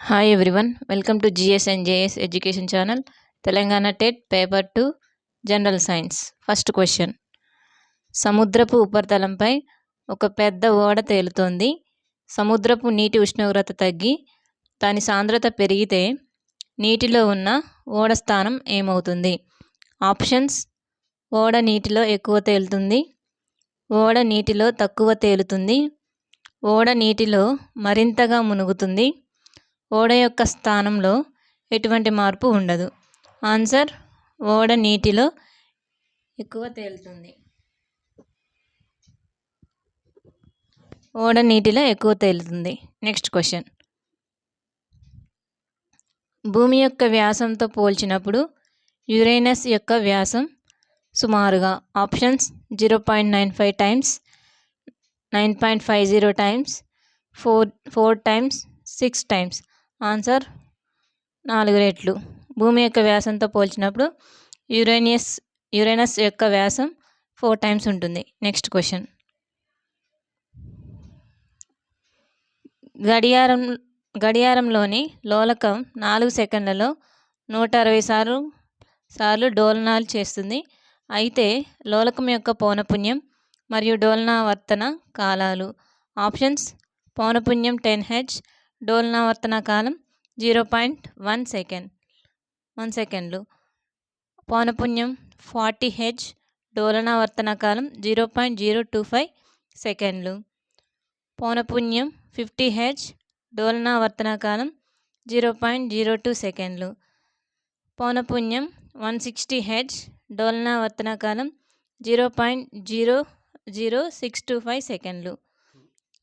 Hi everyone, welcome to GS and JS education channel. Telangana TET paper 2 general science. First question. సముద్రపు ఉపరితలంపై ఒక పెద్ద ఓడ తేలుతోంది. సముద్రపు నీటి ఉష్ణోగ్రత తగ్గి దాని సాంద్రత పెరిగితే నీటిలో ఉన్న ఓడ స్థానం ఏమవుతుంది? ఆప్షన్స్: ఓడ నీటిలో ఎక్కువ తేలుతుంది, ఓడ నీటిలో తక్కువ తేలుతుంది, ఓడ నీటిలో మరింతగా మునుగుతుంది, ఓడ యొక్క స్థానంలో ఎటువంటి మార్పు ఉండదు. ఆన్సర్: ఓడ నీటిలో ఎక్కువ తేలుతుంది. ఓడ నీటిలో ఎక్కువ తేలుతుంది. Next question. భూమి యొక్క వ్యాసంతో పోల్చినప్పుడు యురేనస్ యొక్క వ్యాసం సుమారుగా. Options: 0.95 times, 9.50 times, 4 times, 6 times. Answer: 4 రెట్లు. భూమి యొక్క వ్యాసంతో పోల్చినప్పుడు యురేనస్ యొక్క వ్యాసం 4 టైమ్స్ ఉంటుంది. Next question. గడియారంలోని లోలకం 4 సెకండ్లలో 160 సార్లు డోలనాలు చేస్తుంది. అయితే లోలకం యొక్క పౌనపున్యం మరియు డోలనావర్తన కాలాలు. ఆప్షన్స్: పౌనపున్యం 10 హెర్ట్జ్, డోలనావర్తన కాలం 0.1 సెకండ్లు. పౌనపున్యం 40 హెర్ట్జ్, డోలనావర్తన కాలం 0.025 సెకండ్లు. పౌనపున్యం 50 హెర్ట్జ్, డోలనావర్తన కాలం 0.02 సెకండ్లు. పౌనపున్యం 160 హెర్ట్జ్, డోలనావర్తన కాలం 0.00625 సెకండ్లు.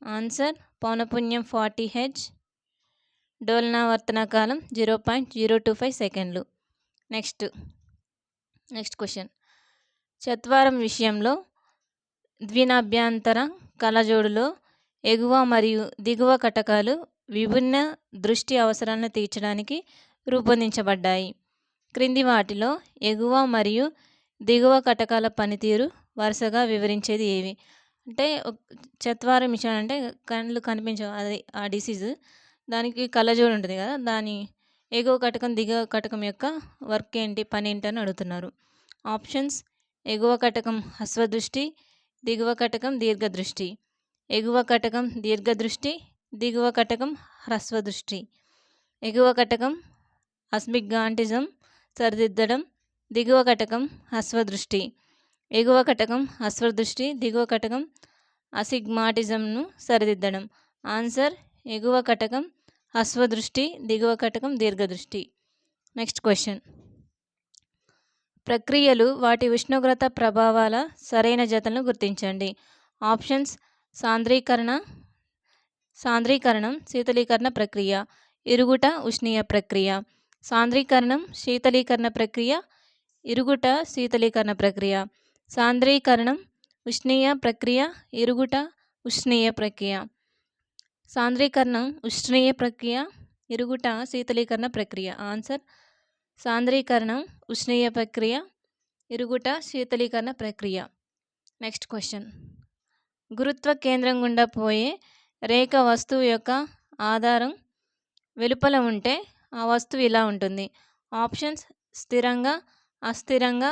ఆన్సర్: పౌనపున్యం 40 హెర్ట్జ్, డోలనావర్తన కాలం 0.025 సెకండ్లు. Next question. చత్వారం విషయంలో ద్వినాభ్యంతర కళ్ళజోడులో ఎగువ మరియు దిగువ కటకాలు విభిన్న దృష్టి అవసరాలను తీర్చడానికి రూపొందించబడ్డాయి. క్రింది వాటిలో ఎగువ మరియు దిగువ కటకాల పనితీరు వరుసగా వివరించేది ఏవి? అంటే చత్వారం విషయం అంటే కళ్ళు కనిపించవు, అది ఆ డిసీజ్. దానికి కళ్ళజోడు ఉంటుంది కదా, దాని ఎగువ కటకం దిగువ కటకం యొక్క వర్క్ ఏంటి, పని ఏంటి అని అడుగుతున్నారు. ఆప్షన్స్: ఎగువ కటకం హస్వదృష్టి, దిగువ కటకం దీర్ఘదృష్టి. ఎగువ కటకం దీర్ఘదృష్టి, దిగువ కటకం హ్రస్వదృష్టి. ఎగువ కటకం అస్టిగ్మాటిజం సరిదిద్దడం, దిగువ కటకం హస్వదృష్టి. ఎగువ కటకం హస్వదృష్టి, దిగువ కటకం అసిగ్మాటిజంను సరిదిద్దడం. ఆన్సర్: ఎగువ కటకం హస్వదృష్టి, దిగువ కటకం దీర్ఘదృష్టి. Next question. ప్రక్రియలు వాటి ఉష్ణోగ్రత ప్రభావాల సరైన జతలను గుర్తించండి. ఆప్షన్స్: సాంద్రీకరణం శీతలీకరణ ప్రక్రియ, ఇరుగుట ఉష్ణీయ ప్రక్రియ. సాంద్రీకరణం శీతలీకరణ ప్రక్రియ, ఇరుగుట శీతలీకరణ ప్రక్రియ. సాంద్రీకరణం ఉష్ణీయ ప్రక్రియ, ఇరుగుట ఉష్ణీయ ప్రక్రియ. సాంద్రీకరణం ఉష్ణీయ ప్రక్రియ, ఇరుగుట శీతలీకరణ ప్రక్రియ. ఆన్సర్: సాంద్రీకరణం ఉష్ణీయ ప్రక్రియ, ఇరుగుట శీతలీకరణ ప్రక్రియ. Next question. గురుత్వ కేంద్రం గుండా పోయే రేఖ వస్తువు యొక్క ఆధారం వెలుపల ఉంటే ఆ వస్తువు ఇలా ఉంటుంది. ఆప్షన్స్: స్థిరంగా, అస్థిరంగా,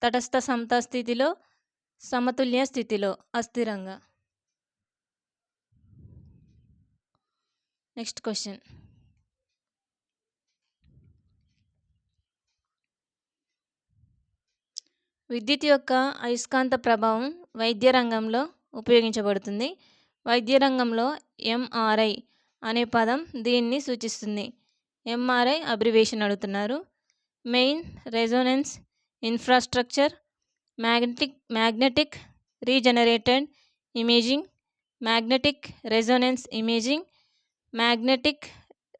తటస్థ సమతా స్థితిలో, సమతుల్య స్థితిలో, అస్థిరంగా. Next question. విద్యుత్ యొక్క అయస్కాంత ప్రభావం వైద్య రంగంలో ఉపయోగించబడుతుంది. వైద్య రంగంలో ఎంఆర్ఐ అనే పదం దీన్ని సూచిస్తుంది. ఎంఆర్ఐ అబ్రివేషన్ అడుగుతున్నారు. Main resonance infrastructure, magnetic regenerated imaging, magnetic resonance imaging, magnetic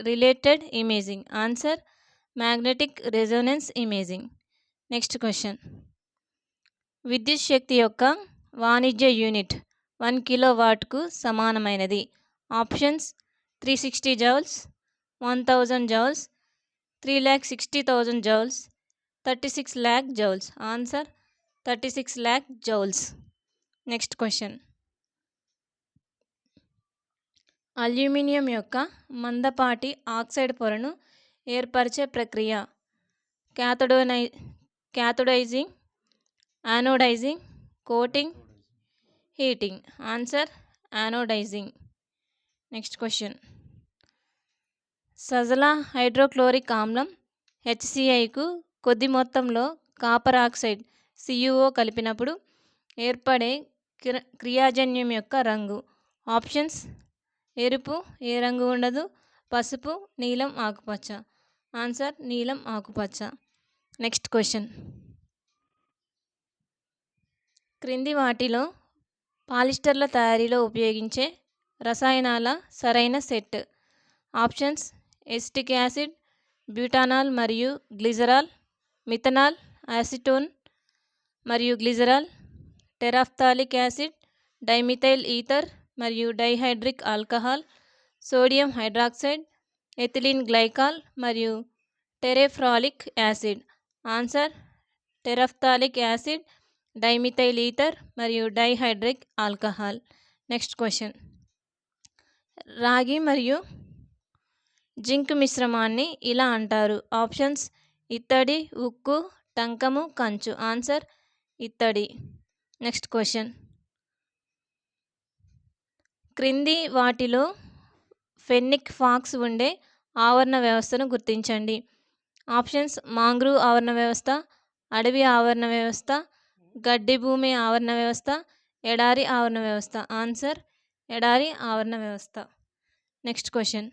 related imaging. Answer: magnetic resonance imaging. Next question. విద్యుత్ శక్తి యొక్క వాణిజ్య యూనిట్ 1 కిలోవాట్కు సమానమైనది. Options: 360 joules, 1000 joules, 3,60,000 joules, 36 lakh joules. Answer: 36 lakh joules. Next question. Aluminium యొక్క మందపాటి oxide పొరను ఏర్పరిచే ప్రక్రియ cathodizing, anodizing, coating, heating. Answer anodizing. Next question. సజల హైడ్రోక్లోరిక్ ఆమ్లం HClకు కొద్ది మొత్తంలో కాపర్ ఆక్సైడ్ CuO కలిపినప్పుడు ఏర్పడే క్రియాజన్యం యొక్క రంగు. ఆప్షన్స్: ఎరుపు, ఏ రంగు ఉండదు, పసుపు, నీలం, ఆకుపచ్చ. ఆన్సర్ నీలం, ఆకుపచ్చ. Next question. క్రింది వాటిలో పాలిస్టర్ల తయారీలో ఉపయోగించే రసాయనాల సరైన set. Options: acetic acid, butanol మరియు గ్లిజరాల్, మిథనాల్, యాసిటోన్ మరియు glycerol, terephthalic acid, dimethyl ether మరియు dihydric alcohol, sodium hydroxide, ethylene glycol మరియు terephthalic acid. Answer terephthalic acid, dimethyl ether మరియు డైహైడ్రిక్ ఆల్కహాల్. Next question. రాగి మరియు జింక్ మిశ్రమాన్ని ఇలా అంటారు. ఆప్షన్స్: ఇత్తడి, ఉక్కు, టంకము, కంచు. ఆన్సర్ ఇత్తడి. Next question. క్రింది వాటిలో ఫెన్నిక్ ఫాక్స్ ఉండే ఆవరణ వ్యవస్థను గుర్తించండి. ఆప్షన్స్: మాంగ్రూవ్ ఆవరణ వ్యవస్థ, అడవి ఆవరణ వ్యవస్థ, గడ్డి భూమి ఆవరణ వ్యవస్థ, ఎడారి ఆవరణ వ్యవస్థ. ఆన్సర్ ఎడారి ఆవరణ వ్యవస్థ. Next question.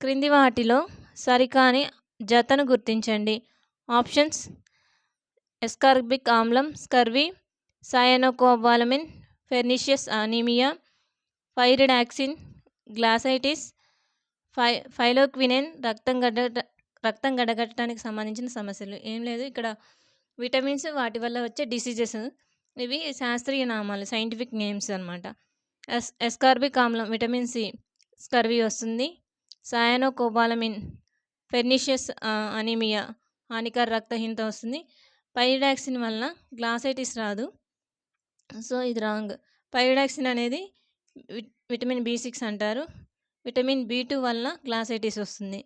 క్రింది వాటిలో సరికాని జతను గుర్తించండి. ఆప్షన్స్: ఎస్కార్బిక్ ఆమ్లం, scurvy, cyanocobalamin, pernicious anaemia, pyridoxine, glossitis, phylloquinone, రక్తం గడగట్టడానికి సంబంధించిన సమస్యలు. ఏం లేదు, ఇక్కడ విటమిన్స్, వాటి వల్ల వచ్చే డిసీజెస్, ఇవి శాస్త్రీయ నామాలు, సైంటిఫిక్ నేమ్స్ అనమాట. ఎస్కార్బిక్ ఆమ్లం విటమిన్ సి, స్కర్వీ వస్తుంది. సయానోకోబాలమిన్ ఫెర్నిషియస్ అనీమియా, హానికర రక్తహీనత వస్తుంది. పైరిడాక్సిన్ వలన గ్లాసైటిస్ రాదు, సో ఇది రాంగ్. పైరిడాక్సిన్ అనేది విటమిన్ B6 అంటారు. విటమిన్ B2 వలన గ్లాసైటిస్ వస్తుంది.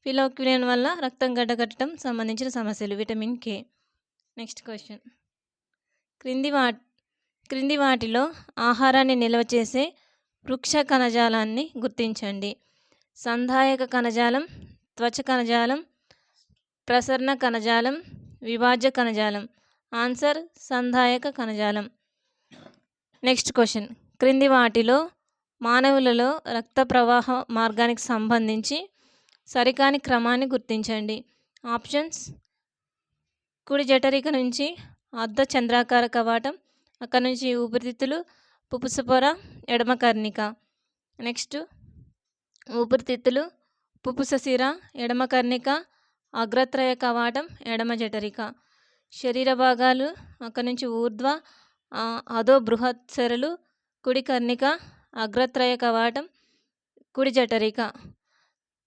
ఫిలోక్వినెన్ వల్ల రక్తం గడ్డకట్టడం సంబంధించిన సమస్యలు, విటమిన్ K. Next question. క్రింది వాటిలో ఆహారాన్ని నిల్వ చేసే వృక్ష కణజాలాన్ని గుర్తించండి. సంధాయక కణజాలం, త్వచ కణజాలం, ప్రసరణ కణజాలం, విభాజ్య కణజాలం. ఆన్సర్ సంధాయక కణజాలం. Next question. క్రింది వాటిలో మానవులలో రక్త ప్రవాహ మార్గానికి సంబంధించి సరికాని క్రమాన్ని గుర్తించండి. ఆప్షన్స్: కుడి జఠరిక నుంచి అర్ధ చంద్రాకార కవాటం, అక్కడ నుంచి ఊపిరితిత్తులు, పుప్పుస పొర, ఎడమ కర్ణిక. నెక్స్ట్ ఊపిరితిత్తులు, పుప్పుస సిర, ఎడమ కర్ణిక, అగ్రత్రయ కవాటం, ఎడమ జఠరిక. శరీర భాగాలు, అక్కడ నుంచి ఊర్ధ్వ అధో బృహత్ సెరలు, కుడి కర్ణిక, అగ్రత్రయ కవాటం, కుడి జఠరిక.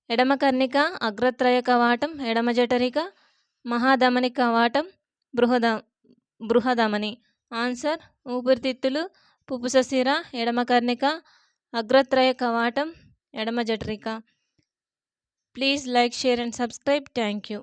ఎడమ కర్ణిక, అగ్రత్రయ కవాటం, ఎడమ జఠరిక, మహాధమని కవాటం, బృహధమని. ఆన్సర్ ఊపిరితిత్తులు, పుప్పుస సిర, ఎడమ కర్ణిక, అగ్రత్రయ కవాటం, ఎడమ జఠరిక. Please like, share and subscribe. Thank you.